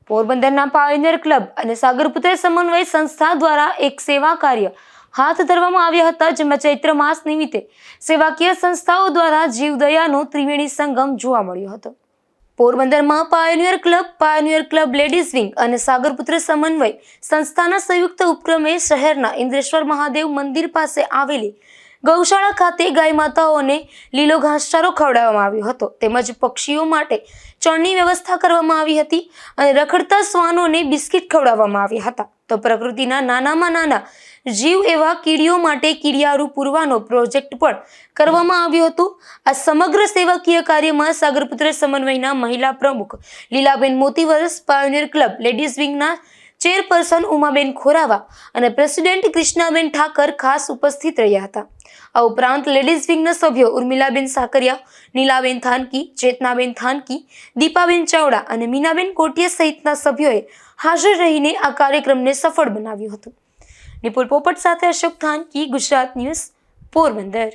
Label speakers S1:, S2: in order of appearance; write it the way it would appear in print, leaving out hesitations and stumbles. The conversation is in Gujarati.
S1: પોરબંદરના પાયોનિયર ક્લબ અને સાગરપુત્ર સમન્વય સંસ્થા દ્વારા એક સેવા કાર્ય હાથ ધરવામાં આવ્યા હતા, જેમાં ચૈત્ર માસ નિમિત્તે સેવાકીય સંસ્થાઓ દ્વારા જીવદયાનો ત્રિવેણી સંગમ જોવા મળ્યો હતો. પોરબંદરમાં પાયોનિયર ક્લબ લેડીઝ વિંગ અને સાગરપુત્ર સમન્વય સંસ્થાના સંયુક્ત ઉપક્રમે શહેરના ઇન્દ્રેશ્વર મહાદેવ મંદિર પાસે આવેલી ગૌશાળા ખાતે ગાય માતાઓને લીલો ઘાસચારો ખવડાવવામાં આવ્યો હતો, તેમજ પક્ષીઓ માટે ચણની વ્યવસ્થા કરવામાં આવી હતી અને રખડતા શ્વાનોને બિસ્કિટ ખવડાવવામાં આવ્યા હતા. તો પ્રકૃતિના નાનામાં નાના જીવ એવા કીડીઓ માટે કીડિયારું પૂરવાનો પ્રોજેક્ટ પણ કરવામાં આવ્યો હતો. આ સમગ્ર સેવાકીય કાર્યમાં સાગરપુત્ર સમન્વયના મહિલા પ્રમુખ Lilaben Motivaras, pioneer club ladies વિંગના ચેરપર્સન ઉમાબેન ખોરાવા અને પ્રેસિડેન્ટ કૃષ્ણાબેન ઠાકર ખાસ ઉપસ્થિત રહ્યા હતા. આ ઉપરાંત લેડીઝ વિંગના સભ્યો ઉર્મિલાબેન સાકરિયા, નીલાબેન થાનકી, ચેતનાબેન થાનકી, દીપાબેન ચાવડા અને મીનાબેન કોટિયા સહિતના સભ્યોએ હાજર રહીને આ કાર્યક્રમને સફળ બનાવ્યો હતો. નિપુલ પોપટ સાથે અશોક થાનકી, ગુજરાત ન્યૂઝ, પોરબંદર.